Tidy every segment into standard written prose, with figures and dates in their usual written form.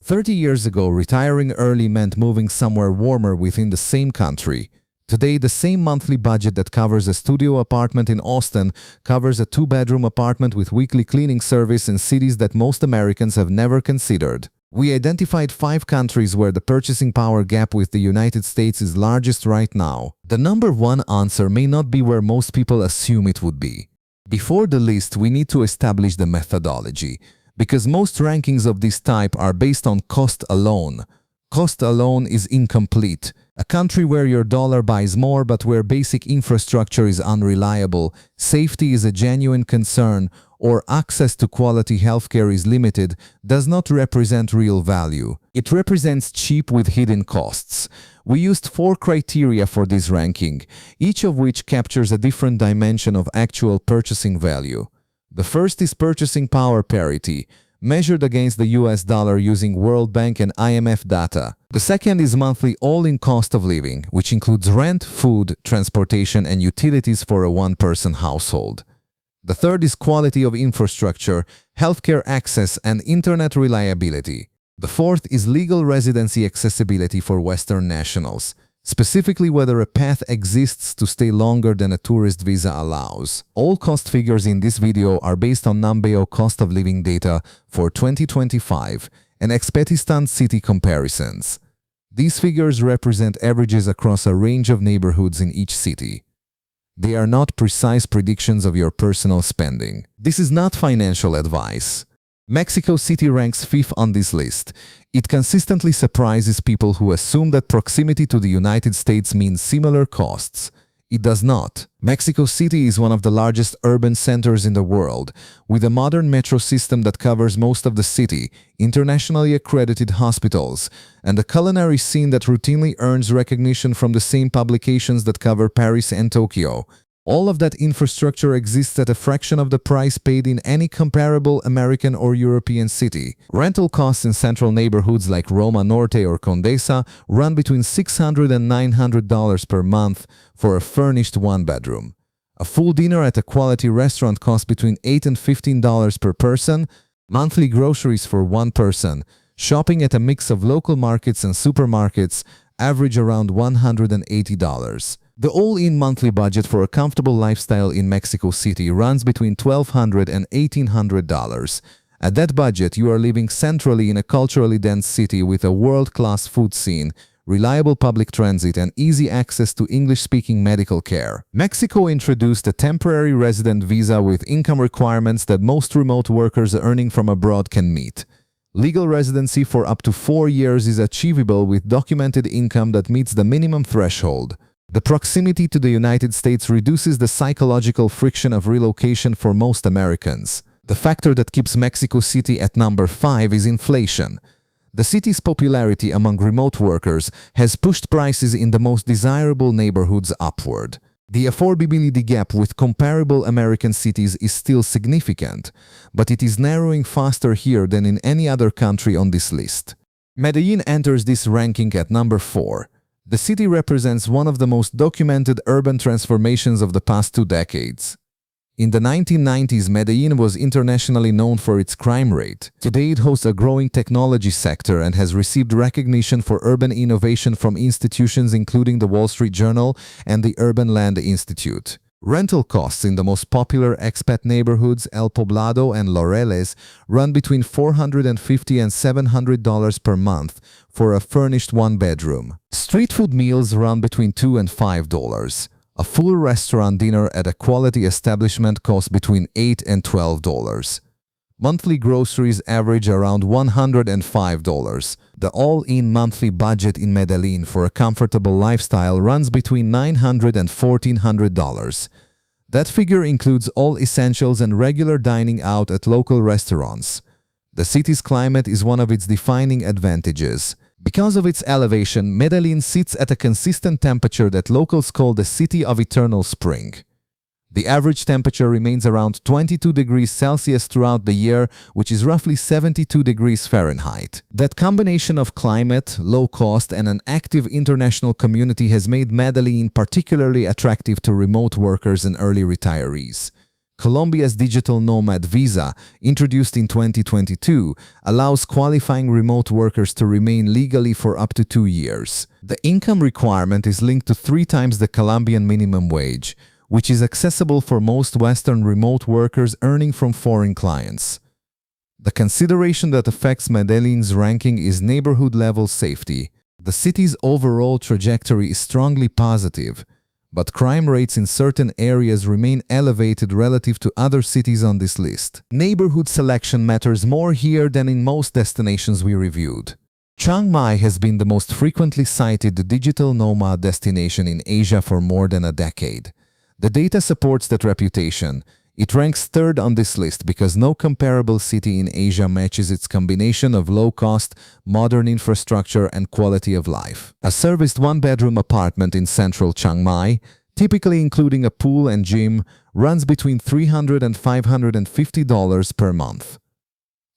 30 years ago, retiring early meant moving somewhere warmer within the same country. Today, the same monthly budget that covers a studio apartment in Austin covers a two-bedroom apartment with weekly cleaning service in cities that most Americans have never considered. We identified 5 countries where the purchasing power gap with the United States is largest right now. The number one answer may not be where most people assume it would be. Before the list, we need to establish the methodology, because most rankings of this type are based on cost alone. Cost alone is incomplete. A country where your dollar buys more but where basic infrastructure is unreliable, safety is a genuine concern, or access to quality healthcare is limited does not represent real value. It represents cheap with hidden costs. We used 4 criteria for this ranking, each of which captures a different dimension of actual purchasing value. The first is purchasing power parity, measured against the US dollar using World Bank and IMF data. The second is monthly all-in cost of living, which includes rent, food, transportation, and utilities for a one-person household. The third is quality of infrastructure, healthcare access, and internet reliability. The fourth is legal residency accessibility for Western nationals, specifically whether a path exists to stay longer than a tourist visa allows. All cost figures in this video are based on Numbeo cost of living data for 2025 and Expatistan city comparisons. These figures represent averages across a range of neighborhoods in each city. They are not precise predictions of your personal spending. This is not financial advice. Mexico City ranks 5th on this list. It consistently surprises people who assume that proximity to the United States means similar costs. It does not. Mexico City is one of the largest urban centers in the world, with a modern metro system that covers most of the city, internationally accredited hospitals, and a culinary scene that routinely earns recognition from the same publications that cover Paris and Tokyo. All of that infrastructure exists at a fraction of the price paid in any comparable American or European city. Rental costs in central neighborhoods like Roma Norte or Condesa run between $600 and $900 per month for a furnished one-bedroom. A full dinner at a quality restaurant costs between $8 and $15 per person. Monthly groceries for one person, shopping at a mix of local markets and supermarkets, average around $180. The all-in monthly budget for a comfortable lifestyle in Mexico City runs between $1,200 and $1,800. At that budget, you are living centrally in a culturally dense city with a world-class food scene, reliable public transit, and easy access to English-speaking medical care. Mexico introduced a temporary resident visa with income requirements that most remote workers earning from abroad can meet. Legal residency for up to 4 years is achievable with documented income that meets the minimum threshold. The proximity to the United States reduces the psychological friction of relocation for most Americans. The factor that keeps Mexico City at number 5 is inflation. The city's popularity among remote workers has pushed prices in the most desirable neighborhoods upward. The affordability gap with comparable American cities is still significant, but it is narrowing faster here than in any other country on this list. Medellín enters this ranking at number 4. The city represents one of the most documented urban transformations of the past 2 decades. In the 1990s, Medellín was internationally known for its crime rate. Today, it hosts a growing technology sector and has received recognition for urban innovation from institutions including the Wall Street Journal and the Urban Land Institute. Rental costs in the most popular expat neighborhoods, El Poblado and Laureles, run between $450 and $700 per month for a furnished one-bedroom. Street food meals run between $2 and $5. A full restaurant dinner at a quality establishment costs between $8 and $12. Monthly groceries average around $105. The all-in monthly budget in Medellín for a comfortable lifestyle runs between $900 and $1,400. That figure includes all essentials and regular dining out at local restaurants. The city's climate is one of its defining advantages. Because of its elevation, Medellín sits at a consistent temperature that locals call the City of Eternal Spring. The average temperature remains around 22 degrees Celsius throughout the year, which is roughly 72 degrees Fahrenheit. That combination of climate, low cost, and an active international community has made Medellín particularly attractive to remote workers and early retirees. Colombia's digital Nomad visa, introduced in 2022, allows qualifying remote workers to remain legally for up to 2 years. The income requirement is linked to 3 times the Colombian minimum wage, which is accessible for most Western remote workers earning from foreign clients. The consideration that affects Medellin's ranking is neighborhood-level safety. The city's overall trajectory is strongly positive, but crime rates in certain areas remain elevated relative to other cities on this list. Neighborhood selection matters more here than in most destinations we reviewed. Chiang Mai has been the most frequently cited digital nomad destination in Asia for more than a decade. The data supports that reputation. It ranks third on this list because no comparable city in Asia matches its combination of low-cost, modern infrastructure and quality of life. A serviced one-bedroom apartment in central Chiang Mai, typically including a pool and gym, runs between $300 and $550 per month.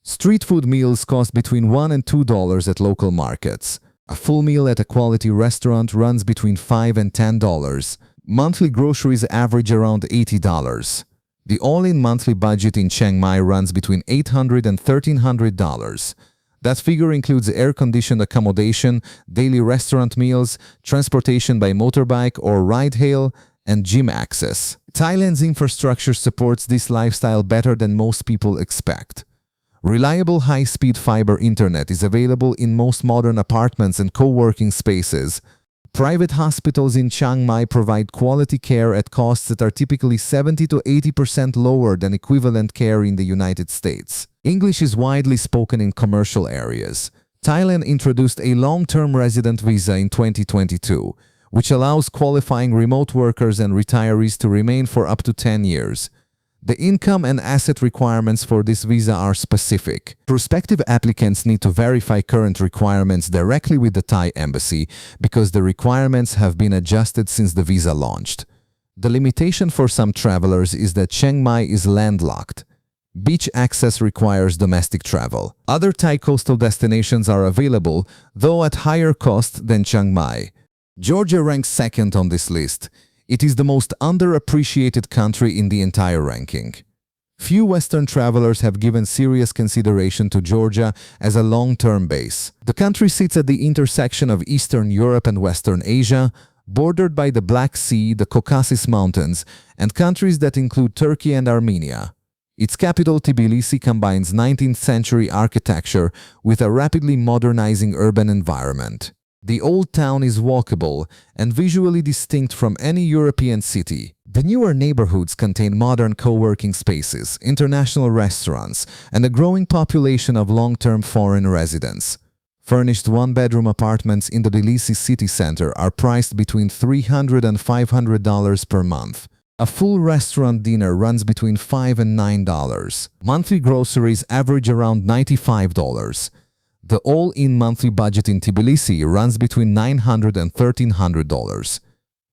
Street food meals cost between $1 and $2 at local markets. A full meal at a quality restaurant runs between $5 and $10. Monthly groceries average around $80. The all-in monthly budget in Chiang Mai runs between $800 and $1,300. That figure includes air-conditioned accommodation, daily restaurant meals, transportation by motorbike or ride-hail, and gym access. Thailand's infrastructure supports this lifestyle better than most people expect. Reliable high-speed fiber internet is available in most modern apartments and co-working spaces. Private hospitals in Chiang Mai provide quality care at costs that are typically 70 to 80% lower than equivalent care in the United States. English is widely spoken in commercial areas. Thailand introduced a long-term resident visa in 2022, which allows qualifying remote workers and retirees to remain for up to 10 years. The income and asset requirements for this visa are specific. Prospective applicants need to verify current requirements directly with the Thai embassy because the requirements have been adjusted since the visa launched. The limitation for some travelers is that Chiang Mai is landlocked. Beach access requires domestic travel. Other Thai coastal destinations are available, though at higher cost than Chiang Mai. Georgia ranks second on this list. It is the most underappreciated country in the entire ranking. Few Western travelers have given serious consideration to Georgia as a long-term base. The country sits at the intersection of Eastern Europe and Western Asia, bordered by the Black Sea, the Caucasus Mountains, and countries that include Turkey and Armenia. Its capital, Tbilisi, combines 19th-century architecture with a rapidly modernizing urban environment. The old town is walkable and visually distinct from any European city. The newer neighborhoods contain modern co-working spaces, international restaurants, and a growing population of long-term foreign residents. Furnished one-bedroom apartments in the Tbilisi city center are priced between $300 and $500 per month. A full restaurant dinner runs between $5 and $9. Monthly groceries average around $95. The all-in monthly budget in Tbilisi runs between $900 and $1,300.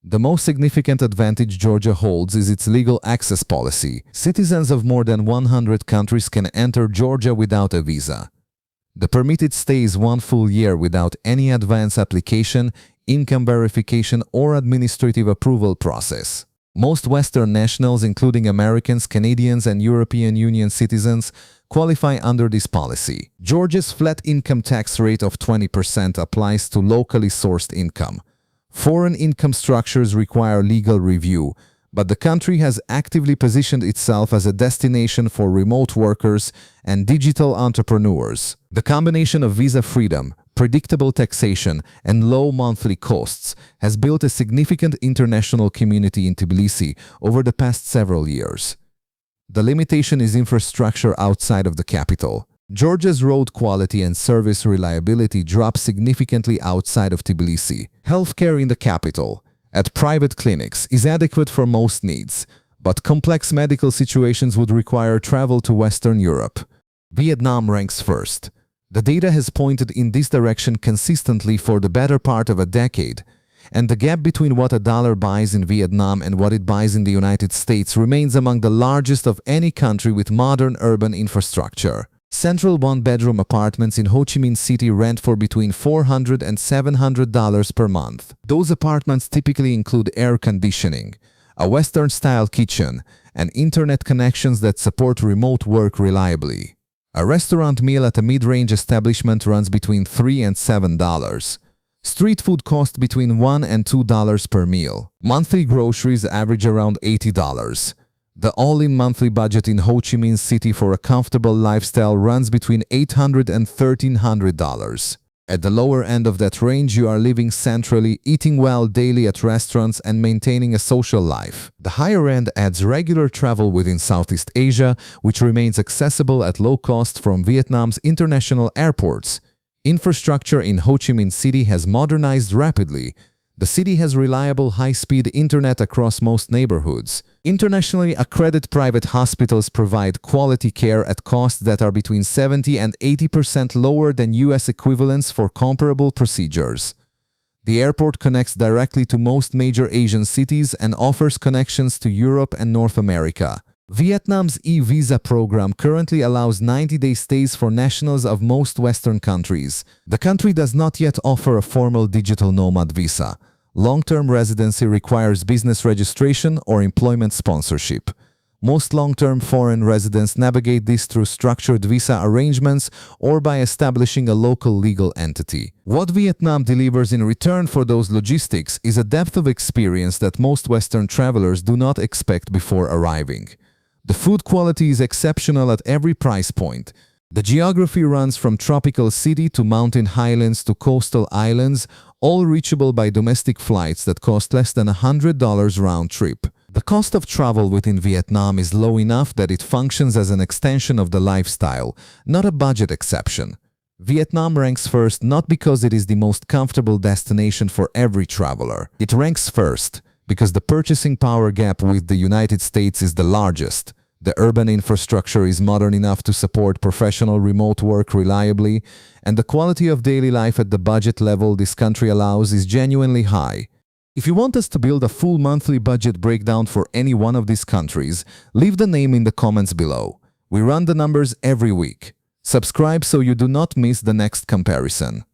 The most significant advantage Georgia holds is its legal access policy. Citizens of more than 100 countries can enter Georgia without a visa. The permitted stay is 1 full year without any advance application, income verification, or administrative approval process. Most Western nationals, including Americans, Canadians, and European Union citizens, qualify under this policy. Georgia's flat income tax rate of 20% applies to locally sourced income. Foreign income structures require legal review, but the country has actively positioned itself as a destination for remote workers and digital entrepreneurs. The combination of visa freedom, predictable taxation, and low monthly costs has built a significant international community in Tbilisi over the past several years. The limitation is infrastructure outside of the capital. Georgia's road quality and service reliability drop significantly outside of Tbilisi. Healthcare in the capital, at private clinics, is adequate for most needs, but complex medical situations would require travel to Western Europe. Vietnam ranks first. The data has pointed in this direction consistently for the better part of a decade, and the gap between what a dollar buys in Vietnam and what it buys in the United States remains among the largest of any country with modern urban infrastructure. Central one-bedroom apartments in Ho Chi Minh City rent for between $400 and $700 per month. Those apartments typically include air conditioning, a Western-style kitchen, and internet connections that support remote work reliably. A restaurant meal at a mid-range establishment runs between $3 and $7. Street food costs between $1 and $2 per meal. Monthly groceries average around $80. The all-in monthly budget in Ho Chi Minh City for a comfortable lifestyle runs between $800 and $1,300. At the lower end of that range, you are living centrally, eating well daily at restaurants, and maintaining a social life. The higher end adds regular travel within Southeast Asia, which remains accessible at low cost from Vietnam's international airports. Infrastructure in Ho Chi Minh City has modernized rapidly. The city has reliable high-speed internet across most neighborhoods. Internationally accredited private hospitals provide quality care at costs that are between 70% and 80% lower than US equivalents for comparable procedures. The airport connects directly to most major Asian cities and offers connections to Europe and North America. Vietnam's e-visa program currently allows 90-day stays for nationals of most Western countries. The country does not yet offer a formal digital nomad visa. Long-term residency requires business registration or employment sponsorship. Most long-term foreign residents navigate this through structured visa arrangements or by establishing a local legal entity. What Vietnam delivers in return for those logistics is a depth of experience that most Western travelers do not expect before arriving. The food quality is exceptional at every price point. The geography runs from tropical city to mountain highlands to coastal islands, all reachable by domestic flights that cost less than $100 round trip. The cost of travel within Vietnam is low enough that it functions as an extension of the lifestyle, not a budget exception. Vietnam ranks first not because it is the most comfortable destination for every traveler. It ranks first because the purchasing power gap with the United States is the largest. The urban infrastructure is modern enough to support professional remote work reliably, and the quality of daily life at the budget level this country allows is genuinely high. If you want us to build a full monthly budget breakdown for any one of these countries, leave the name in the comments below. We run the numbers every week. Subscribe so you do not miss the next comparison.